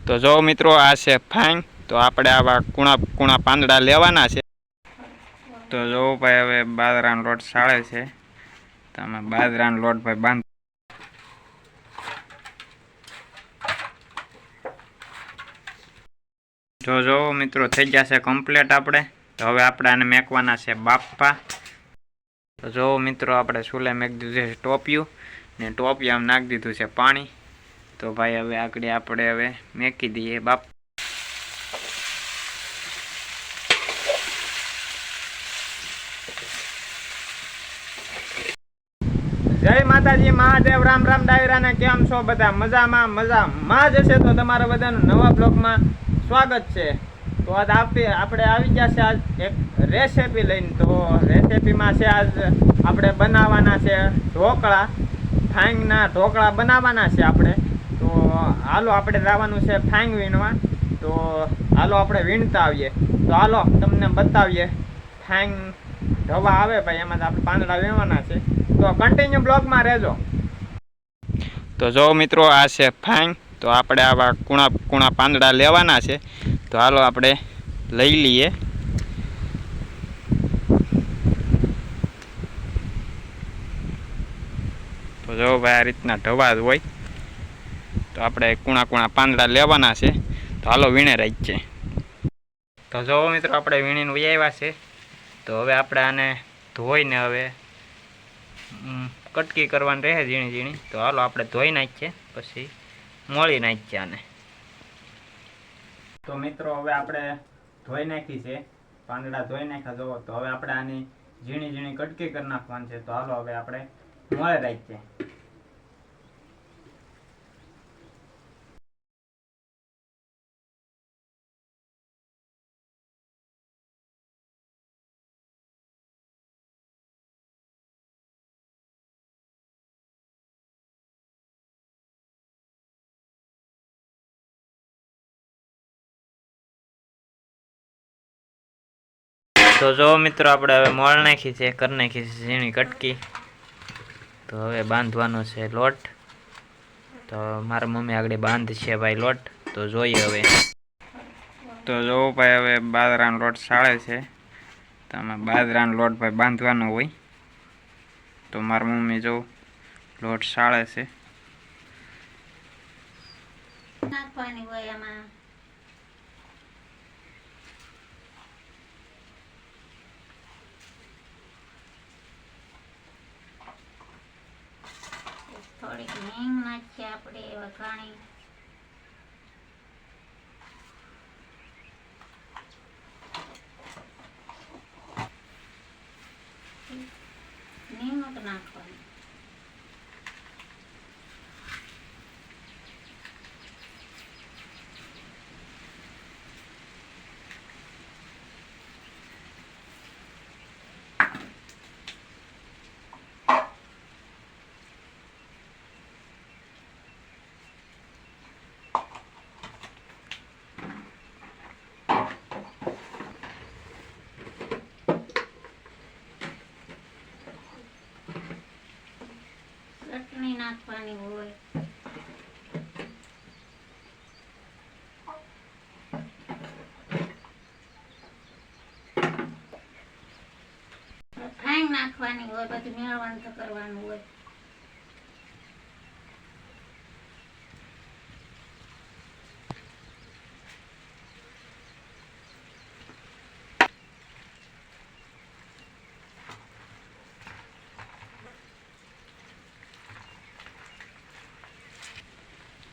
તો જો મિત્રો આ છે ફાંગ, તો આપણે આવા કુણા કુણા પાંદડા લેવાના છે। તો જો ભાઈ હવે બાજરાનો લોટ સાળે છે, તો અમે બાજરાનો લોટ ભાઈ બાંધ જો મિત્રો થઈ જશે કમ્પ્લીટ આપણે। તો હવે આપણે આને મેકવાના છે બાફવા। તો જો મિત્રો આપણે ચૂલે મેકી દીધું છે ટોપિયું, ને ટોપિયામાં નાખી દીધું છે પાણી। તો ભાઈ હવે આગળ આપણે હવે મેકી દઈએ બાપ। જય માતાજી, મહાદેવ, રામ રામ ડાયરા ને કેમ છો બધા? મજામાં જ હશે। તો તમારા બધાનું નવા બ્લોગમાં સ્વાગત છે। તો આજ આપણે આવી ગયા છે આજ એક રેસીપી લઈને। તો રેસીપીમાં છે આજ આપણે બનાવવાના છે ઢોકળા, ફાંગના ઢોકળા બનાવવાના છે આપણે। તો હાલો આપણે લાવવાનું છે ફાંગ વીણવા। તો હાલો આપણે વીણતા આવીએ। તો હાલો તમને બતાવીએ ફાંગ ઢવા આવે ભાઈ, એમાં આપણે પાંદડા વીણવાના છે। તો કન્ટિન્યુ બ્લોગમાં રહેજો। તો જો મિત્રો આ છે ફાંગ, તો આપણે આવા કુણા કુણા પાંદડા લેવાના છે। તો હાલો આપણે લઈ લઈએ। તો જો ભાઈ આ રીતના ઢવા જ હોય। તો આપણે કુણા કુણા પાંદડા લેવાના છે। તો હાલો વીણે રાખીએ। તો જો મિત્રો આપણે વીણીને વહી આવ્યા છે। તો હવે આપણે આને ધોઈને હવે કટકી કરવાની રહે ઝીણી ઝીણી। તો હાલો આપણે ધોઈ નાખીએ, પછી મોળી નાખીએ આને। તો મિત્રો હવે આપણે ધોઈ નાખી છે પાંદડા, ધોઈ નાખ્યા જોવો। તો હવે આપણે આની ઝીણી ઝીણી કટકી કરી નાખવાની છે। તો હાલો હવે આપણે મોળે રાખીએ। તો જો મિત્રો આપણે હવે મોળ નાખી છે, કરી નાખી છે ઝીણી કટકી। તો હવે બાંધવાનો છે લોટ। તો મારા મમ્મી આગળ બાંધ છે ભાઈ લોટ। તો જોઈએ હવે। તો જો ભાઈ હવે બાજરાનો લોટ સાળે છે। તો આમાં બાજરાનો લોટ ભાઈ બાંધવાનો હોય। તો મારા મમ્મી જો લોટ સાળે છે। નાખવાની હોય આમાં થોડીક હિંગ નાખીએ આપણે વઘાણી। નિમક નાખવાનું। ચટણી નાખવાની હોય। ફાંગ નાખવાની હોય, પછી મેળવણ કરવાનું હોય।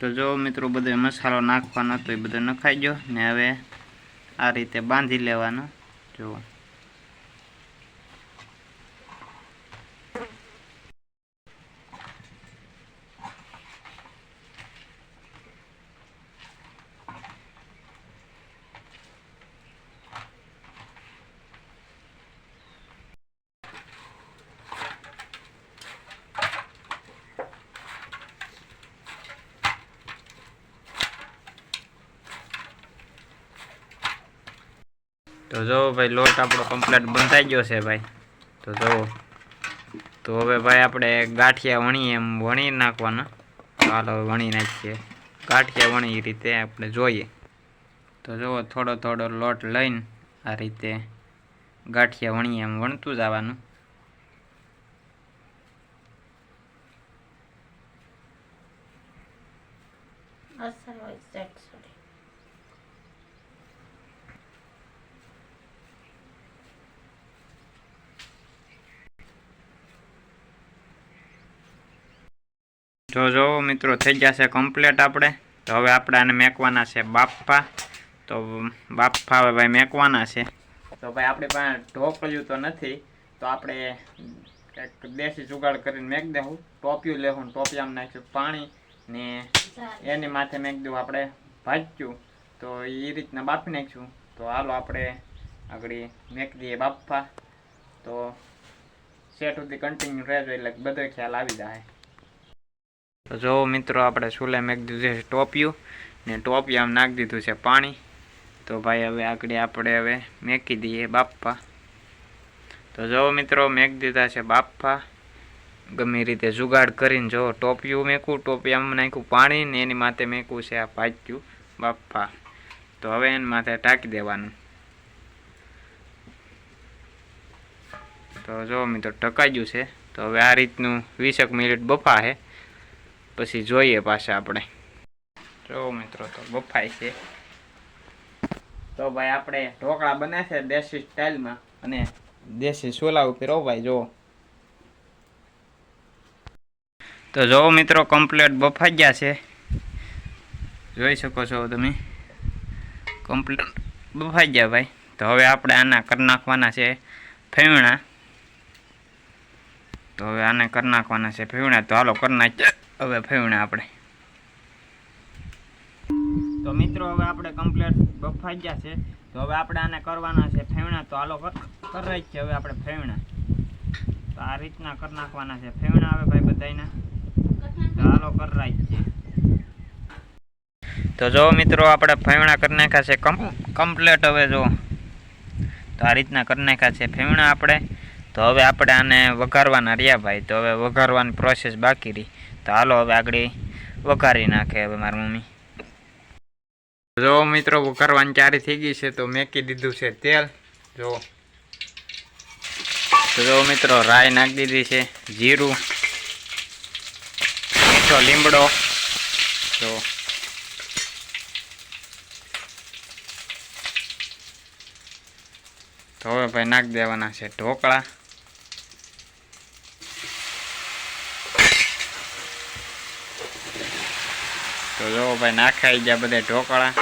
તો જો મિત્રો બધો મસાલો નાખવાનો હતો એ બધો નખાઈ ગયો ને। હવે આ રીતે બાંધી લેવાનો। જો તો જો ભાઈ લોટ આપણો કમ્પ્લીટ બંધાઈ ગયો છે ભાઈ। તો જો તો હવે ભાઈ આપણે ગાંઠિયા વણીએ એમ વણી નાખવાના। ચાલો વણી નાખીએ। ગાંઠિયા વણી એ રીતે આપણે જોઈએ. તો જુઓ થોડો થોડો લોટ લઈને આ રીતે ગાંઠિયા વણીએ એમ વણતું જવાનું. અસર હોય સેટ સુધી. જો મિત્રો થઈ જશે કમ્પ્લીટ આપણે. તો હવે આપણે આને મેકવાના છે બાફા. તો બાફા હવે ભાઈ મેકવાના છે. તો ભાઈ આપણી પાસે ઢોકળિયું તો નથી, તો આપણે કંઈક દેશી જુગાડ કરીને મેક દેવું. ટોપિયું લેવું, ટોપિયામાં નાખ્યું પાણી ને એની માથે મેક દેવું આપણે ભાજ્યું. તો એ રીતના બાફી નાખ્યું. તો હાલો આપણે આગળ મેક દઈએ બાફા. તો સેટ સુધી કન્ટિન્યુ રહેજો એટલે બધો ખ્યાલ આવી જાય. તો જો મિત્રો આપણે ચૂલે મેક દીધું છે ટોપિયું ને ટોપિયામાં નાખી દીધું છે પાણી. તો ભાઈ હવે આગળ આપણે હવે મેકી દઈએ બાફા. તો જો મિત્રો મેક દીધા છે બાફા. ગમે રીતે જુગાડ કરીને જો ટોપિયું મેકું, ટોપિયામાં નાખ્યું પાણી ને એની માથે મેકવું છે આ ભાજ્યું બાફા. તો હવે એની માથે ટાંકી દેવાનું. તો જો મિત્રો ટકાઈ ગયું છે. તો હવે આ રીતનું 20 મિનિટ બફાશે, પછી જોઈએ પાછા આપણે. જો મિત્રો તો બફાય છે. તો ભાઈ આપણે ઢોકળા બને છે દેશી સ્ટાઇલમાં અને દેશી સોલા ઉપર. ભાઈ જો તો જો મિત્રો કમ્પ્લીટ બફાઈ ગયા છે, જોઈ શકો છો તમે. કમ્પ્લીટ બફાઈ ગયા ભાઈ. તો હવે આપણે આના કરી નાખવાના છે ફેવણા. તો હવે આને કરી નાખવાના છે ફેવણા. તો હાલો કરી નાખીએ હવે ફેવણા આપણે. તો મિત્રો હવે આપણે કમ્પ્લીટ બફાઈ ગયા છે. તો હવે આપણે આને કરવાના છે ફેવણા. તો હાલો કરી છે હવે આપણે ફેવણા. તો આ રીતના કરી નાખવાના છે ફેવણા હવે ભાઈ બધાયના. તો હાલો કરી છે. તો જો મિત્રો આપણે ફેવણા કરી નાખ્યા છે કમ્પ્લીટ. હવે જો તો આ રીતના કરી નાખ્યા છે ફેવણા આપણે. તો હવે આપણે આને વઘારવાના રહ્યા ભાઈ. તો હવે વઘારવાની પ્રોસેસ બાકી રહી. તો હાલો હવે આગળ વઘારી નાખે હવે મારી મમ્મી. જો મિત્રો વઘારવાની ચારી થઈ ગઈ છે. તો મેકી દીધું છે તેલ. જો તો જો મિત્રો રાઈ નાખી દીધી છે, જીરું, મીઠો લીમડો. જો તો હવે ભાઈ નાખી દેવાના છે ઢોકળા. તો જો ભાઈ નાખાઈ ગયા બધા ઢોકળા.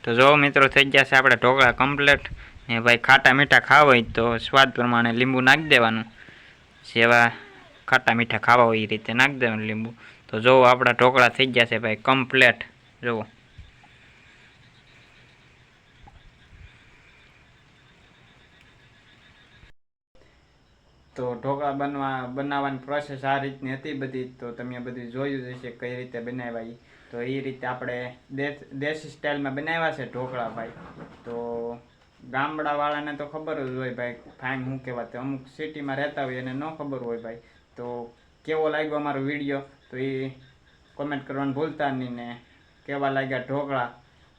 તો જો મિત્રો થઈ ગયા છે આપણે ઢોકળા કમ્પ્લીટ. ને ભાઈ ખાટા મીઠા ખાવા હોય તો સ્વાદ પ્રમાણે લીંબુ નાખી દેવાનું. જેવા ખાટા મીઠા ખાવા હોય એ રીતે નાખી દેવાનું લીંબુ. તો જો આપણા ઢોકળા થઈ ગયા છે ભાઈ કમ્પ્લીટ. જુઓ તો ઢોકળા બનાવવાની પ્રોસેસ આ રીતની હતી બધી. તો તમે બધી જોયું જ હશે કઈ રીતે બનાવ્યા. તો એ રીતે આપણે દેશી સ્ટાઇલમાં બનાવ્યા છે ઢોકળા ભાઈ. તો ગામડાવાળાને તો ખબર જ હોય ભાઈ ફાઇન શું કહેવાય. અમુક સિટીમાં રહેતા હોય એને ન ખબર હોય ભાઈ. તો કેવો લાગ્યો અમારો વિડીયો તો એ કોમેન્ટ કરવાનું ભૂલતા નહીં. ને કેવા લાગ્યા ઢોકળા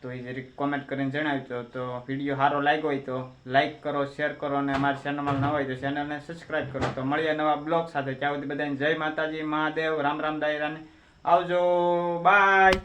તો એ જરીક કોમેન્ટ કરીને જણાવજો. તો વિડીયો સારો લાગ્યો હોય તો લાઈક કરો, શેર કરો અને અમારી ચેનલમાં ન હોય તો ચેનલને સબસ્ક્રાઈબ કરો. તો મળીએ નવા બ્લોગ સાથે. ત્યાં સુધી બધાને જય માતાજી, મહાદેવ, રામ રામ દાયરાને આવજો, બાય.